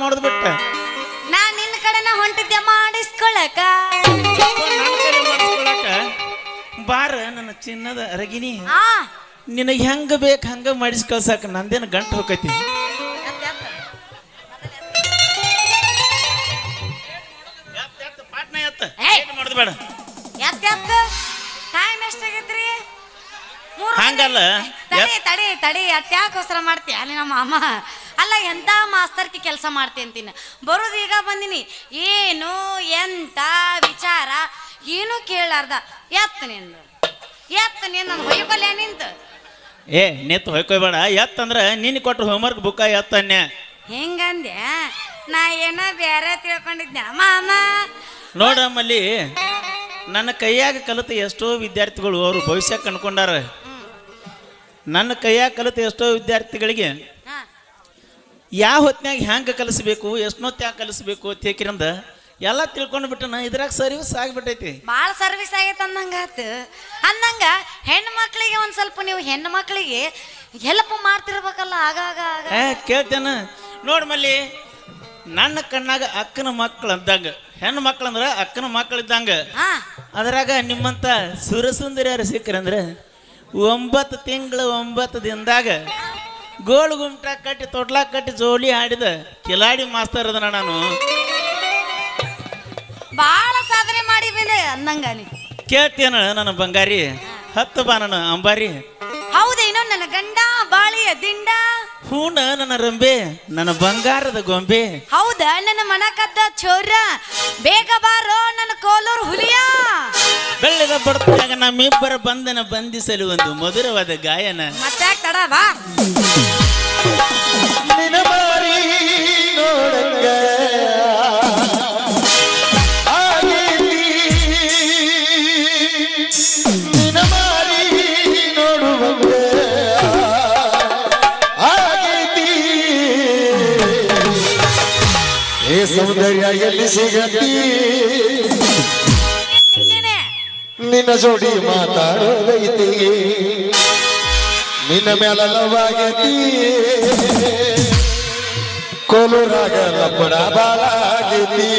ನೋಡ್ದು ಬಿಟ್ಟ ನಾ ನಿನ್ನ ಕಡೆನ ಹೊಂಟಿದ್ದೆ ಮಾಡಿಸ್ಕೊಳಕ ಬಾರ ನನ್ನ ಚಿನ್ನದ ಅರಗಿನಿ ಆ ನಿನಗೆ ಹೆಂಗ ಬೇಕು ಹಂಗ ಮಾಡಿಸ್ ಕಳ್ಸಾಕ ನಂದೇನು ಗಂಟು ಹೋಗೈತಿ ಮಾಡುದು ಬೇಡ ಟೈಮ್ ಎಷ್ಟಾಗೈತ್ರಿ ಹಂಗಲ್ಲ ತಡಿ ತಡಿ ತಡಿ ಅಟ್ಯಾಕೋಸ್ಕರ ಮಾಡ್ತೀಯ ಅಲ್ಲಿ ನಮ್ಮ ಅಮ್ಮ ಅಲ್ಲ ಎಂತ ಮಾಸ್ತರ್ಕಿ ಕೆಲಸ ಮಾಡ್ತಿ ಅಂತೀನಿ ಬರೋದು ಈಗ ಬಂದಿನಿ ಏನು ಎಂತ ವಿಚಾರ ಏನು ಕೇಳಾರ್ದ ಎತ್ತ ನೀನು ಹೊಯ್ಕೊಲ್ಯ ನಿಂತು ಏ ನೆತ್ತು ಹೊಯ್ಕೊಯ್ಬೇಡ ಎತ್ತಂದ್ರ ನೀನು ಕೊಟ್ರ ಹೋಮ್ವರ್ಕ್ ಬುಕ್ಕ ಎತ್ತನ್ಯ ಹೆಂಗಂದೆ ನಾ ಏನ ಬೇರೆ ತಿಳ್ಕೊಂಡಿದ್ದೆ ಮಾಮ ನೋಡಮ್ಮಲ್ಲಿ ನನ್ನ ಕೈಯಾಗ ಕಲಿತ ಎಷ್ಟೋ ವಿದ್ಯಾರ್ಥಿಗಳು ಅವರು ಭವಿಷ್ಯ ಕಂಡ್ಕೊಂಡಾರ ನನ್ನ ಕೈಯಾಗ ಕಲಿತ ಎಷ್ಟೋ ವಿದ್ಯಾರ್ಥಿಗಳಿಗೆ ಯಾವ ಹೊತ್ನ್ಯಾಗ ಹ್ಯಾಂಗ ಕಲಿಸ್ಬೇಕು ಎಷ್ಟೊತ್ತ್ಯಾಗ ಕಲಿಸ್ಬೇಕು ತೇಕಿರಂದ ಎಲ್ಲ ತಿಳ್ಕೊಂಡು ಬಿಟ್ಟನ ಇದ್ರಾಗ ಸರ್ವಿಸ್ ಆಗಿಬಿಟ್ಟೈತಿ ಭಾಳ ಸರ್ವಿಸ್ ಆಗೈತೆ ಅಂದಂಗ ಹೆಣ್ಣು ಮಕ್ಕಳಿಗೆ ಒಂದು ಸ್ವಲ್ಪ ನೀವು ಹೆಣ್ಣು ಮಕ್ಕಳಿಗೆ ಹೆಲ್ಪ್ ಮಾಡ್ತಿರ್ಬೇಕಲ್ಲ ಆಗಾಗ ಕೇಳ್ತೇನ ನೋಡ್ಮಲ್ಲಿ ನನ್ನ ಕಣ್ಣಾಗ ಅಕ್ಕನ ಮಕ್ಕಳು ಅಂದಂಗ ಹೆಣ್ಣು ಮಕ್ಕಳಂದ್ರ ಅಕ್ಕನ ಮಕ್ಕಳು ಇದ್ದಂಗ ಅದ್ರಾಗ ನಿಮ್ಮಂತ ಸುರಸುಂದರಿಯರು ಸಿಕ್ಕರಂದ್ರೆ 9 ತಿಂಗಳು 9 ದಿನದಾಗ ಗೋಳು ಗುಮ್ಟ ಕಟ್ಟಿ ತೊಟ್ಲಾ ಕಟ್ಟಿ ಜೋಲಿ ಆಡಿದ ಕಿಲಾಡಿ ಮಾಸ್ತರ್ ಅದನ ನಾನು ಬಾಳ ಸಾಧನೆ ಮಾಡಿ ಬಂದೆ ಅಂದಂಗ ಕೇಳ್ತೇನ ನನ್ನ ಬಂಗಾರಿ ಹತ್ತು ಬಾ ನನ್ನ ಅಂಬಾರಿ ಹೌದೇನೋ ನನ್ನ ಗಂಡ ಬಾಳಿಯ ದಿಂಡ ಹೂಣ ನನ್ನ ರಂಬೆ ನನ್ನ ಬಂಗಾರದ ಗೊಂಬೆ ಹೌದಾ ನನ್ನ ಮನಕದ್ದ ಚೋರ ಬೇಗ ಬಾರೋ ನನ್ನ ಕೋಲೂರು ಹುಲಿಯ ಬೆಳ್ಳದ ಬಡ್ತಾಗ ನಮ್ಮಿಬ್ಬರ ಬಂಧನ ಬಂಧಿಸಲು ಒಂದು ಮಧುರವಾದ ಗಾಯನ ಮತ್ತೆ ತಡ ಬಾ ಸೌಂದರ್ಯ ಎಲ್ಲಿ ಸಿಗತಿ ನಿನ್ನ ಜೋಡಿ ಮಾತಾಡೋದೈತಿ ನಿನ್ನ ಮೇಲೆ ಲವಾಗತಿ ಕೋಲೂರಾಗ ಲಪ್ಪಡ ಬಾಳ ಆಗೈತಿ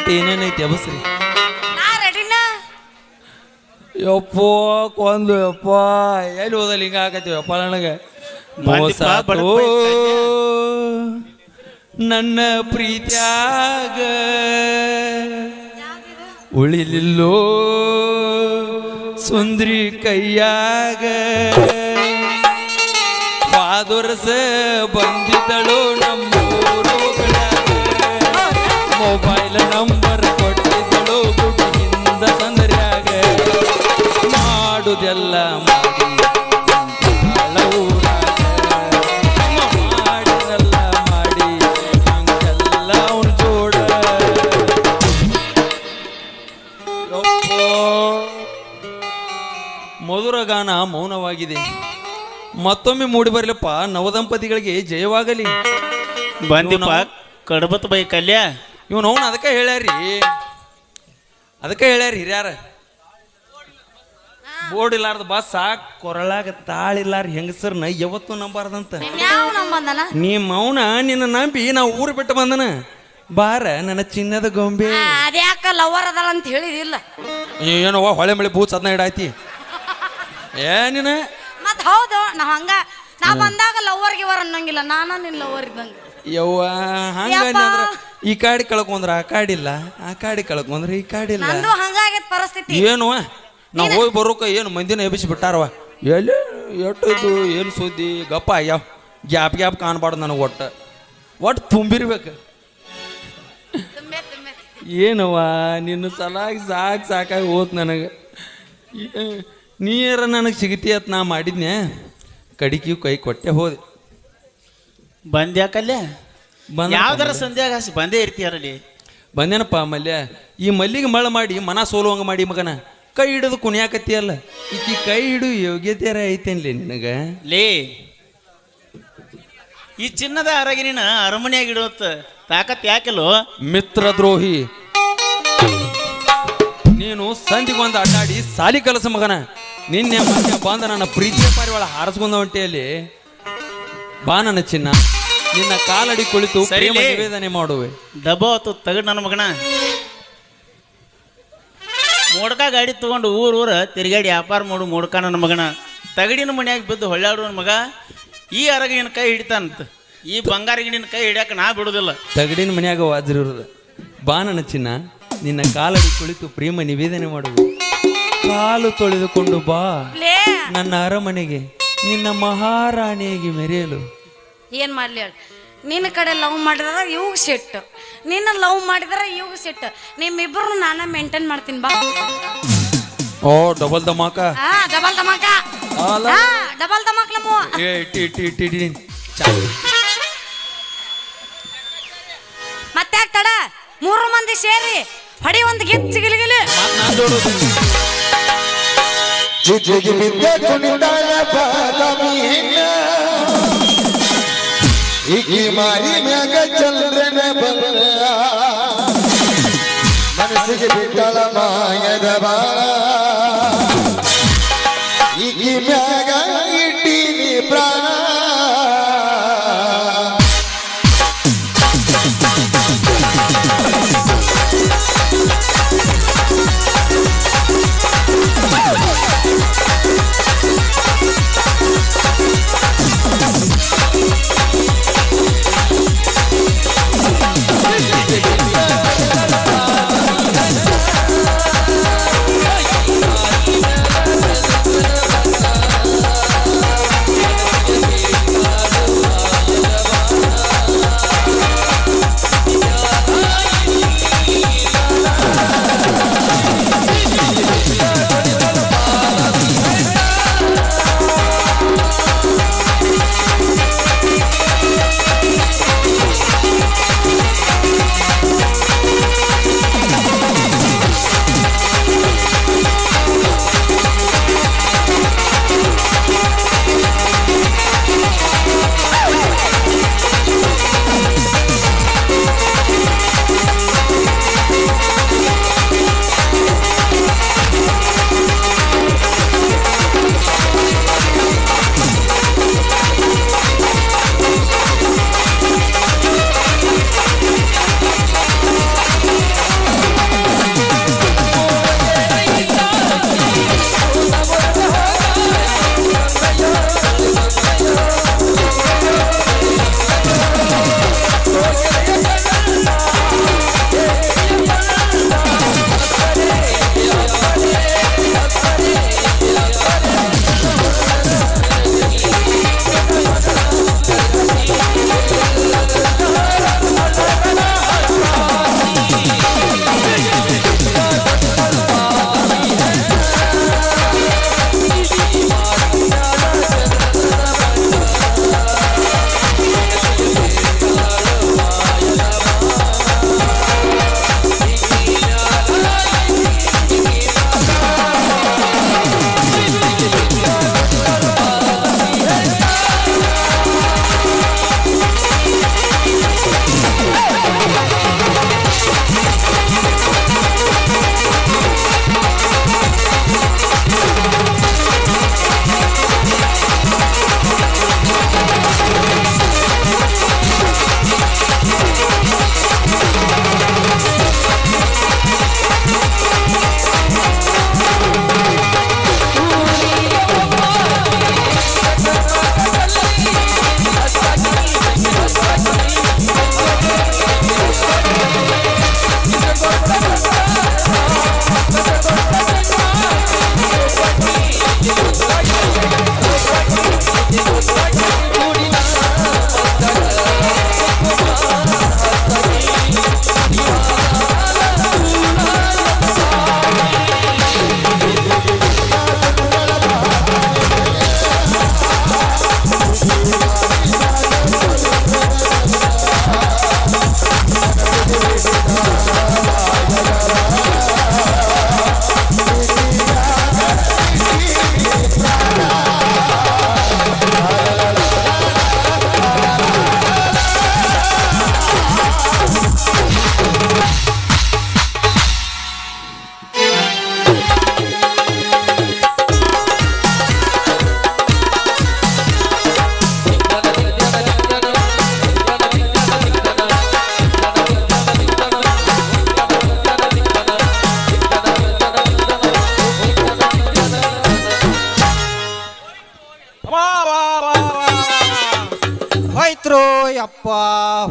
ಒಟ್ಟು ಏನೇನೈತಿ ಅಬಸ್ರಿ ನಾ ರೆಡಿನ ಯಪ್ಪೋ ಕೊಂದು ಯಪ್ಪ ಎಲ್ಲಿ ಹೋದಲ್ಲಿ ಹಿಂಗ ಆಗತ್ತೀವಿ ಯಪ್ಪ ನನಗೆ ಮೋಸ ಆತು ನನ್ನ ಪ್ರೀತ್ಯಾಗ ಉಳಿಲಿಲ್ಲೋ ಸುಂದ್ರಿ ಕೈಯಾಗ ಪಾದೊರಸ ಬಂದಿದ್ದಳು ನಮ್ಮೂರು ಮೊಬೈಲ್ ನಂಬರ್ ಕೊಟ್ಟಿದ್ದಳು ಗುಡಿಯಿಂದ ಸಂದರ್ಯಾಗ ಮಾಡುದೆಲ್ಲ ಮಾಡಿ ಮಾಡಿದೆಲ್ಲ ಮಾಡಿ ಹಿಂಗೆಲ್ಲ ಅವನ ಜೋಡ ಮಧುರ ಗಾನ ಮೌನವಾಗಿದೆ ಮತ್ತೊಮ್ಮೆ ಮೂಡಿ ಬರ್ಲಪ್ಪ ನವದಂಪತಿಗಳಿಗೆ ಜಯವಾಗಲಿ ಬಂದಿಪ್ಪ ಕಡಬತ್ ಬೈ ಕಲ್ಯ ಇವನು ಅವನು ಅದಕ್ಕೆ ಹೇಳ್ಯಾರಿ ಹಿರಿಯಾರ ಬೋರ್ಡ್ ಇಲ್ಲಾರ್ದ ಬಸ್ ಸಾಕ್ ಕೊರಳಾಗ ತಾಳಿಲ್ಲಾರ ಹೆಂಗಸರ್ನ ಯಾವತ್ತೂ ನಂಬಾರ್ದಂತ ಯಾವ ನಂಬಂದನ ನಿಮ್ಮ ಅವನ ನಿನ್ನ ನಂಬಿ ನಾವು ಊರು ಬಿಟ್ಟು ಬಂದನ ಬಾರ ನನ್ನ ಚಿನ್ನದ ಗೊಂಬೆ ಅದ್ಯಾಕ ಲವರ್ ಅದಲ್ಲ ಅಂತ ಹೇಳಿದಿಲ್ಲ ಏನವ್ವ ಹೊಳೆ ಮಳೆ ಬೂಚ್ ಅದನ್ನ ಇಡಾಯ್ತಿ ಏನಿನ ಮತ್ ಹೌದು ನಾವ್ ಹಂಗ ನಾ ಬಂದಾಗ ಲವರ್ ಗಿವರ್ ಅನ್ನಂಗಿಲ್ಲ ನಾನ ನಿನ್ ಲವರ್ ಇದ್ದಂಗ ಯವ್ವ ಹಂಗಂದ್ರ ಈ ಕಾಡಿ ಕಳ್ಕೊಂಡ್ರ ಆ ಕಾಡಿಲ್ಲ ಆ ಕಾಡಿ ಕಳ್ಕೊಂಡ್ರ ಈ ಕಾಡಿಲ್ಲ ನಂದು ಹಂಗಾಗೈತ್ ಪರಿಸ್ಥಿತಿ ಏನು ನಾವು ಹೋಗಿ ಬರೋಕ ಏನು ಮಂದಿನ ಎಬ್ಬಿಸಿ ಬಿಟ್ಟಾರವ ಎಲ್ಲಿ ಎಟ್ಟಿದ್ದು ಏನು ಸುದ್ದಿ ಗಪ್ಪ ಆಗ್ಯಾವ ಗ್ಯಾಪ್ ಕಾಣಬಾರ್ದು ನನಗೆ ಒಟ್ಟು ತುಂಬಿರ್ಬೇಕು ಏನವ್ವ ನಿನ್ನ ಸಲಾಗಿ ಸಾಕಾಗಿ ಹೋತ್ ನನಗೆ ನೀರ ನನಗೆ ಸಿಗತಿ ಅಂತ ನಾ ಮಾಡಿದ್ನೆ ಕಡಿಕಿ ಕೈ ಕೊಟ್ಟೆ ಹೋದೆ ಬಂದ್ಯಾ ಕಲ್ಯ ಬಂದ ಯಾವ್ದಾರ ಸಂಧ್ಯಾಗ ಬಂದೇ ಇರ್ತೀಯಾರಲ್ಲಿ ಬಂದೇನಪ್ಪ ಮಲ್ಯ ಈ ಮಲ್ಲಿಗೆ ಮಳ ಮಾಡಿ ಮನ ಸೋಲುವಂಗ ಮಾಡಿ ಮಗನ ಕೈ ಹಿಡಿದು ಕುಣಿಯಾಕತ್ತಿಯಲ್ಲ ಈಕಿ ಕೈ ಹಿಡು ಯೋಗ್ಯತೆ ಐತೇನ್ಲಿ ನಿನಗ ಲೇ ಈ ಚಿನ್ನದ ಅರಗಿನ ಅರಮನೆಯಾಗಿಡುವತ್ತ ತಾಕತ್ ಯಾಕೆಲ್ಲೋ ಮಿತ್ರದ್ರೋಹಿ ನೀನು ಸಂಧಿಗೊಂದು ಅಡ್ಡಾಡಿ ಸಾಲಿ ಕಲಸ ಮಗನ ನಿನ್ನೆ ಮೊನ್ನೆ ಬಂದ ನನ್ನ ಪ್ರೀತಿಯ ಪಾರಿವಾಳ ಹಾರಿಸ್ಕೊಂಡ ಹೊಂಟೆಯಲ್ಲಿ ಬಾ ನನ್ನ ಚಿನ್ನ ನಿನ್ನ ಕಾಲಡಿ ಕುಳಿತು ಪ್ರೇಮ ನಿವೇದನೆ ಮಾಡುವೆ ದಬ್ಬಾವತ್ತು ತಗಡ್ ನನ್ನ ಮಗನ ಮೋಡ್ಕ ಗಾಡಿ ತಗೊಂಡು ಊರ ತಿರುಗಾಡಿ ವ್ಯಾಪಾರ ಮಾಡು ಮೋಡ್ಕ ನನ್ನ ಮಗನ ತಗಡಿನ ಮನ್ಯಾಗ ಬಿದ್ದು ಹೊಳ್ಳಾಡುವ ಮಗ ಈ ಅರಗಿನ ಕೈ ಹಿಡಿತಾನಂತ ಈ ಬಂಗಾರಗಿನ ಕೈ ಹಿಡಿಯಾಕ ನಾ ಬಿಡುದಿಲ್ಲ ತಗಡಿನ ಮನ್ಯಾಗ ವಾಜ್ರಿರೋದು ಬಾ ನನ್ನ ಚಿನ್ನ ನಿನ್ನ ಕಾಲಡಿ ಕುಳಿತು ಪ್ರೇಮ ನಿವೇದನೆ ಮಾಡುವೆ ಕಾಲು ತೊಳೆದುಕೊಂಡು ಬಾ ನನ್ನ ಅರಮನೆಗೆ ನಿನ್ನ ಮಹಾರಾಣಿಯಾಗಿ ಮೆರೆಯಲು ಏನ್ ಮಾಡ್ಲಿ ಹೇಳಿ ನಿನ್ನ ಕಡೆ ಲವ್ ಮಾಡಿದ್ರ ಇವಾಗ ಸೆಟ್ ನಿನ್ನ ಲವ್ ಮಾಡಿದ್ರ ಇವಾಗ ಸೆಟ್ ನಿಮ್ಮಿಬ್ರು ನಾನ ಮೇಂಟೈನ್ ಮಾಡ್ತೀನಿ ಬಾ ಓ ಡಬಲ್ ಧಮಾಕ ಡಬಲ್ ಧಮಾಕ ಡಬಲ್ ಧಮಾಕ ನಮ್ಮ ಮತ್ತೆ ತಡ 3 ಮಂದಿ ಸೇರಿ ಹೊಡಿ ಒಂದು ಗೆಚ್ಚ ಗಿಲಿಗಿಲಿ ಜಿಜಿಗಿ ಬಿದ್ದ ಕುಣಿತಾಳ ಬಾದಾಮಿ ಹೆಣ್ಣ ಈಕಿ ಮಾರಿ ಮ್ಯಾಗ ಚಂದ್ರನ ಬಂದ ಮನಸ್ಸಿಗೆ ಬಿಟ್ಟಳ ಮಾಯದ ಬಾಳ ಈಕಿ ಮ್ಯಾಗ ಇಟ್ಟೀನಿ ಪ್ರಾಣ ಹೋಯ್ತ್ರು ಯಪ್ಪ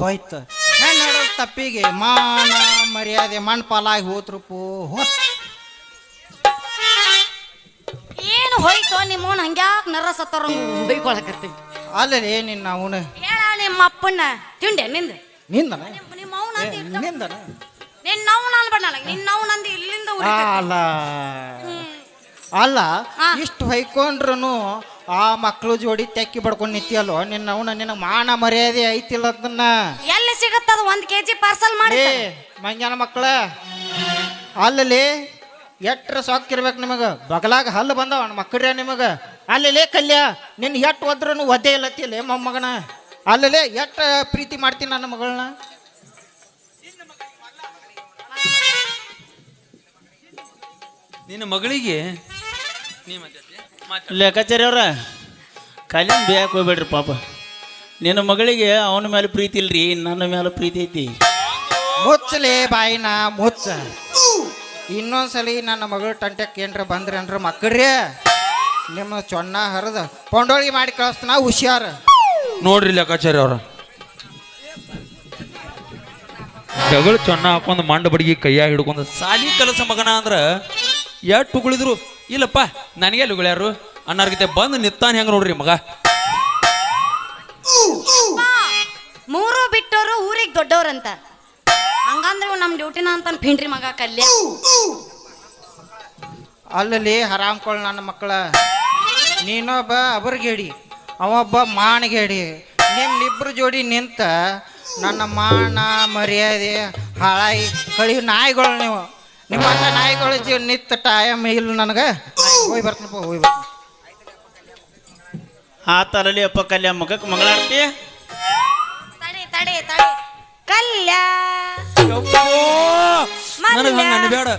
ಹೋಯ್ತು ಹೆಣ್ಣು ತಪ್ಪಿಗೆ ಮಾನ ಮರ್ಯಾದೆ ಮಣ್ಣು ಪಾಲಾಗಿ ಹೋತ್ರಪ್ಪು ಏನು ಹೋಯ್ತು ನಿಮ್ಮವನ್ ಹಂಗ್ಯಾಕ್ ನರ ಸತ್ತರಂಗ ಬೈಕೊಳಕತ್ತಿ ಅಲ್ಲೇ ನಿನ್ನ ಅವನು ಹೇಳ ನಿಮ್ಮ ಅಪ್ಪಣ್ಣ ತಿಂಡೆ ನಿಂದ ನಿಂದನ ನಿಮ್ಮ ಅವನ ನಿಂದನ ನಿನ್ನ ಅವನ ಅನ್ಬೇಡ ನನಗೆ ನಿನ್ನ ಅವನಂದು ಇಲ್ಲಿಂದ ಅಲ್ಲ ಅಲ್ಲ ಇಷ್ಟು ಹೊಯ್ಕೊಂಡ್ರು ಆ ಮಕ್ಳು ಜೋಡಿ ತೆಕ್ಕಿ ಬಡ್ಕೊಂಡು ನಿಂತಿಯಲ್ಲೋ ನಿನ್ನ ಅವನ ನಿನ್ನ ಮಾನ ಮರ್ಯಾದೆ ಐತಿಲ್ಲ ಅದನ್ನ ಎಲ್ಲಿ ಸಿಗುತ್ತದ 1 kg ಪಾರ್ಸಲ್ ಮಾಡಿ ಮಂಜಾನ ಮಕ್ಕಳ ಅಲ್ಲಲ್ಲಿ ಎಟ್ರ ಸಾಕಿರ್ಬೇಕು ನಿಮಗೆ ಬಗಲಾಗ ಹಲ್ಲು ಬಂದವ ಮಕ್ಕಳ್ರ ನಿಮಗೆ ಅಲ್ಲೇ ಕಲ್ಯ ನಿನ್ನ ಎಟ್ಟು ಒದ್ರೂ ಒದ್ದೆ ಇಲ್ಲತ್ತಿಲ್ಲ ಮೊಮ್ಮಗನ ಅಲ್ಲೇ ಎಟ್ಟು ಪ್ರೀತಿ ಮಾಡ್ತೀನಿ ನನ್ನ ಮಗಳನ್ನ ನಿನ್ನ ಮಗಳಿಗೆ ಲೆಕ್ಕಾಚಾರಿ ಅವ್ರ ಕಲ್ಯಾಣ ಬೇಯಕ್ಕೆ ಹೋಗ್ಬೇಡ್ರಿ ಪಾಪ ನಿನ್ನ ಮಗಳಿಗೆ ಅವನ ಮೇಲೆ ಪ್ರೀತಿ ಇಲ್ರಿ ನನ್ನ ಮೇಲೆ ಪ್ರೀತಿ ಐತಿ ಮುಚ್ಚಲೇ ಬಾಯಿನ ಮುಚ್ಚ ಇನ್ನೊಂದ್ಸಲಿ ನನ್ನ ಮಗಳು ಟಂಟಕ್ಕೆ ಏನ್ರ ಬಂದ್ರಿ ಅಂದ್ರ ಮಕ್ಕಳ್ರಿ ನಿಮ್ಮ ಚೊನ್ನ ಹರಿದ ಪೊಂಡೋಳಿಗೆ ಮಾಡಿ ಕಳಿಸ್ತಾನ ಹುಷಾರ ನೋಡ್ರಿ ಲೆಕ್ಕಾಚಾರ್ಯ ಅವ್ರ ಜಗಳ ಚೊನ್ನ ಹಾಕೊಂಡ್ ಮಂಡ ಬಡಿಗೆ ಕೈಯಾಗ ಹಿಡ್ಕೊಂಡ್ ಸಾಲಿ ಕಲಸ ಮಗನ ಅಂದ್ರ ಎಟ್ ಉಗುಳಿದ್ರು ಇಲ್ಲಪ್ಪ ನನಗೆ ಉಗುಳ್ಯಾರು ಅನ್ನೋರ್ಗಿತೆ ಬಂದು ನಿತ್ತಾನ ಹೆಂಗ ನೋಡ್ರಿ ಮಗ ಮೂರು ಬಿಟ್ಟವರು ಊರಿಗೆ ದೊಡ್ಡವ್ರಂತ ಹಂಗಂದ್ರೆ ನಮ್ ಡ್ಯೂಟಿನ ಅಂತ ಪಿಂಡ್ರಿ ಮಗ ಕಲ್ಯ ಅಲ್ಲಲ್ಲಿ ಹರಾಮ್ಕೊಳ್ ನನ್ನ ಮಕ್ಕಳ ನೀನೊಬ್ಬ ಅಬರ್ಗೇಡಿ ಅವೊಬ್ಬ ಮಾನಗೇಡಿ ನಿಮ್ಮಿಬ್ರು ಜೋಡಿ ನಿಂತ ನನ್ನ ಮಾನ ಮರ್ಯಾದೆ ಹಾಳಾಯಿ ಕಳಿ ನಾಯಿಗಳು ನೀವು ನಿಮ್ಮಂತ ನಾಯಿಗಳು ನಿಂತ ಟೈಮ್ ಇಲ್ಲ ನನಗೆ ಹೋಗಿ ಬರ್ತೀನಪ್ಪ ಹೋಗಿ ಬರ್ತೀನಿ ಆ ತರಲಿ ಅಪ್ಪ ಕಲ್ಯ ಮಗಕ್ಕೆ ಮಂಗಳಾರತಿ ತಡಿ ತಡಿ ತಡಿ ಕಲ್ಯ ನನಗೆ ಹಂಗ ಅನ್ಬೇಡ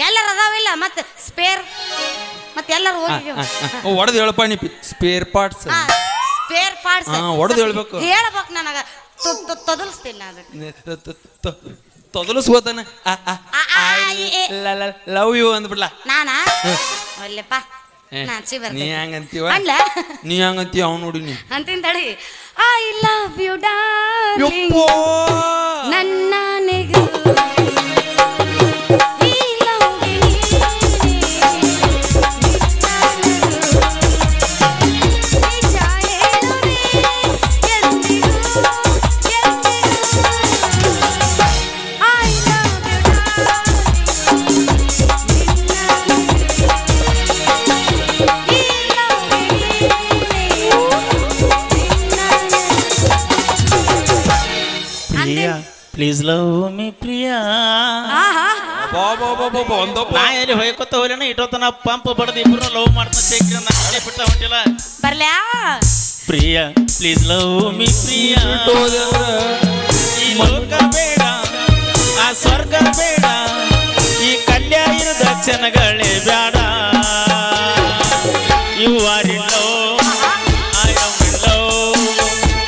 ಎಲ್ಲರ ಅದಾವಿಲ್ಲ ಮತ್ತೆ ಸ್ಪೇರ್ ಮತ್ತೆ ಎಲ್ಲರೂ ಹೋಗಿ ಒಡೆದು ಹೇಳಪ್ಪ ನೀ ಸ್ಪೇರ್ ಪಾರ್ಟ್ಸ್ ಸ್ಪೇರ್ ಪಾರ್ಟ್ಸ್ ಒಡೆದು ಹೇಳ್ಬೇಕು ಹೇಳ್ಬೇಕು ನನಗ ತೊದಲ್ಸ್ತೀನಿ ಅದಕ್ಕೆ ತೊದಲಿಸ್ಬೋದನ ಲವ್ ಯು ಅಂದ್ಬಿಡ್ಲ ನಾನಾ ಅಲ್ಲಪ್ಪ ನಾಚಿ ನೀ ಬರ್ತೀನಿ ಹಂಗಂತೀವ ಅಲ್ಲ ನೀ ಹಂಗಂತೀವ ಅವ್ನು ನೋಡಿ ನೀ ಅಂತೀನಿ ತಡಿ ಐ ಲವ್ ಯು ಡಾರ್ಲಿಂಗ್ ನನ್ನ ನಿಗು ಪ್ಲೀಸ್ ಲವ್ ಮೀ ಪ್ರಿಯಾ ನಾ ಎಲ್ಲಿ ಹೊಯ್ಕೊತ ಹೋಗ್ಲೇನ ಇಟ್ಟೋತನ ಪಂಪ್ ಬಡ್ದು ಇಬ್ರು ಲವ್ ಮಾಡ್ತಾ ಬಿಟ್ಟ ಹೊಂಟಿಲ್ಲ ಬರ್ಲ್ಯಾ Priya please love me Priya ಈ ಲೋಕ ಬೇಡ ಆ ಸ್ವರ್ಗ ಬೇಡ ಈ ಕಲ್ಯ ಇರದ ಕ್ಷಣಗಳೇ ಬೇಡ you are in love I am in love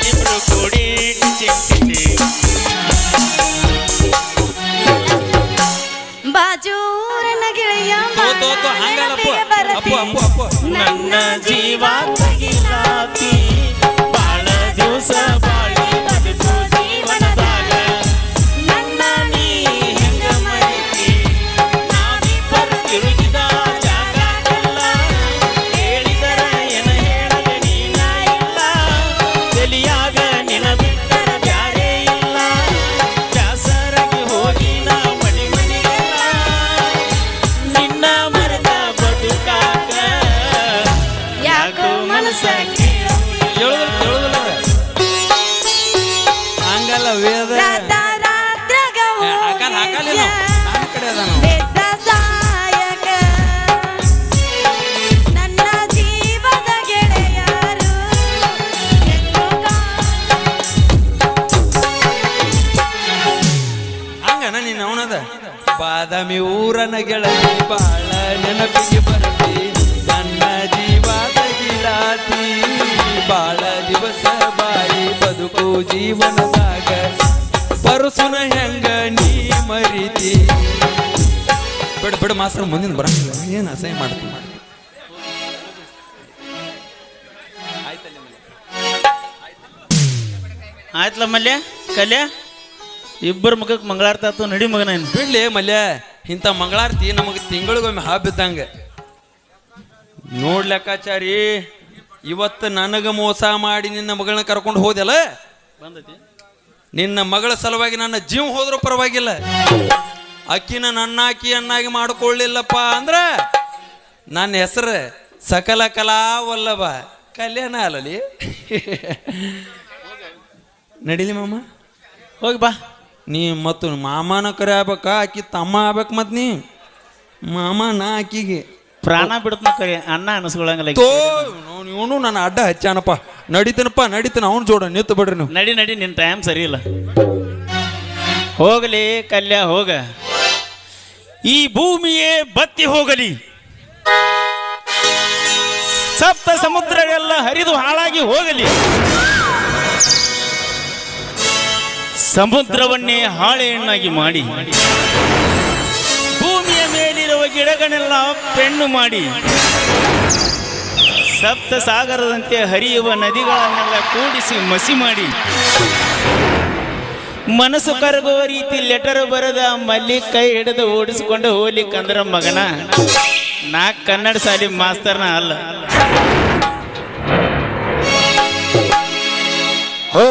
ಇಬ್ರು ಕೂಡಿ ಚಿಕ್ಕಿ ಬಾಜೂರನ ಗೆಳೆಯ ನನ್ನ ಜೀವ ತಗಿಲಾತಿ ಬಾಳ ದಿವಸ ಬಾಳಿ ಬದುಕು ಜೀವನದಾಗ ನನ್ನ ನೀ ಹೆಂಗ ಮರಿತಿ ನಾವಿಬ್ಬರು ತಿರುಗಿದ ಜಾಗ ಎಲ್ಲ ಹೇಳಿದರ ಏನ ಹೇಳಲೆ ನೀನ ಇಲ್ಲ ತಲಿಯಾಗ ನಿನ ಬಿಟ್ಟರ ಬ್ಯಾರೆ ಇಲ್ಲ ಜಾಸರಾಗಿ ಹೋಗಿ ನಾ ಮನೆ ಮನೆಗೆಲ್ಲ ನಿನ್ನ ಮರೆತ ಬದುಕಾಕ ಯಾಕೋ ಮನಸ್ಸ ಹಂಗಲ್ಲ ವೇದ ಹಾಕಲಿಲ್ಲ ನನ್ನ ಕಡೆ ಅದಾನ ನನ್ನ ಜೀವದ ಗೆಳೆಯರು ಹಂಗನ ನೀನು ಅವನದ ಬಾದಾಮಿ ಊರನ ಗೆಳತಿ ಬಾಳ ನೆನಪಿಗೆ ಬರತಿ ನನ್ನ ಜೀವ ತಗಿಲಾತಿ ಬಾಳ ದಿವಸ ಬಾಳಿ ಬದುಕು ಜೀವನದಾಗ ಪರಸುನ ಹೆಂಗ ನೀ ಮರಿತಿ ಬಿಡ ಬಿಡ ಮಾಸ್ತರ ಮುಂದಿನ ಬರಂಗಿಲ್ಲ ಏನು ಅಸಹ್ಯ ಮಾಡ್ತೀನಿ ಆಯ್ತಲ್ಲ ಆಯ್ತಲ್ಲ ಮಲ್ಯ ಕಲ್ಯ ಇಬ್ಬರು ಮಗಕ್ಕೆ ಮಂಗಳಾರತಿ ಆತು ನಡಿ ಮಗನ ಬಿಡ್ಲಿ ಮಲ್ಯ ಇಂಥ ಮಂಗಳಾರತಿ ನಮಗೆ ತಿಂಗಳಿಗೊಮ್ಮೆ ಹಬ್ಬಿದ್ದಂಗೆ ನೋಡ್ಲೆಕ್ಕಾಚಾರಿ ಇವತ್ತು ನನಗೆ ಮೋಸ ಮಾಡಿ ನಿನ್ನ ಮಗಳನ್ನ ಕರ್ಕೊಂಡು ಹೋದೆಲ್ಲ ಬಂದತಿ ನಿನ್ನ ಮಗಳ ಸಲುವಾಗಿ ನನ್ನ ಜೀವ ಹೋದ್ರೂ ಪರವಾಗಿಲ್ಲ ಅಕ್ಕಿನ ನನ್ನಾಕಿ ಅನ್ನಾಗಿ ಮಾಡಿಕೊಳ್ಳಿಲ್ಲಪ್ಪ ಅಂದ್ರೆ ನನ್ನ ಹೆಸರು ಸಕಲ ಕಲಾ ವಲ್ಲಭ ಕಲ್ಯಾಣ ಅಲ್ಲಲಿ ನಡೀಲಿ ಮಾಮ ಹೋಗಿ ಬಾ ನೀ ಮತ್ತು ಮಾಮನ ಕರೆ ಆಗ್ಬೇಕಾ ಆಕಿ ತಮ್ಮ ಆಗ್ಬೇಕು ಮತ್ ನೀ ಮಾಮ ನಾ ಆಕಿಗೆ ಪ್ರಾಣ ಬಿಡ್ತನ ಕರಿ ಅಣ್ಣ ಅನಿಸ್ಕೊಳಂಗಿಲ್ಲ ತೋ ಇವನು ನನ್ನ ಅಡ್ಡ ಹಚ್ಚಾನಪ್ಪ ನಡೀತಾನ ಅವ್ನು ಜೋಡ ನಿಂತು ಬಿಡ್ರಿ ನೀವು ನಡಿ ನಡಿ ನಿನ್ನ ಟೈಮ್ ಸರಿ ಇಲ್ಲ ಹೋಗಲಿ ಕಲ್ಯ ಹೋಗ ಈ ಭೂಮಿಯೇ ಬತ್ತಿ ಹೋಗಲಿ ಸಪ್ತ ಸಮುದ್ರಗಳೆಲ್ಲ ಹರಿದು ಹಾಳಾಗಿ ಹೋಗಲಿ ಸಮುದ್ರವನ್ನೇ ಹಾಳೆಯನ್ನಾಗಿ ಮಾಡಿ ಭೂಮಿಯ ಮೇಲಿರುವ ಗಿಡಗಳನ್ನೆಲ್ಲ ಪೆಣ್ಣು ಮಾಡಿ ಸಪ್ತ ಸಾಗರದಂತೆ ಹರಿಯುವ ನದಿಗಳನ್ನೆಲ್ಲ ಕೂಡಿಸಿ ಮಸಿ ಮಾಡಿ ಮನಸ್ಸು ಕರಗುವ ರೀತಿ ಲೆಟರ್ ಬರೆದ ಮಲ್ಲಿ ಕೈ ಹಿಡಿದು ಓಡಿಸಿಕೊಂಡು ಹೋಗ್ಲಿಕ್ಕಂದ್ರ ಮಗನ ನಾ ಕನ್ನಡ ಶಾಲಿ ಮಾಸ್ತರ್ನ ಅಲ್ಲ ಹೋ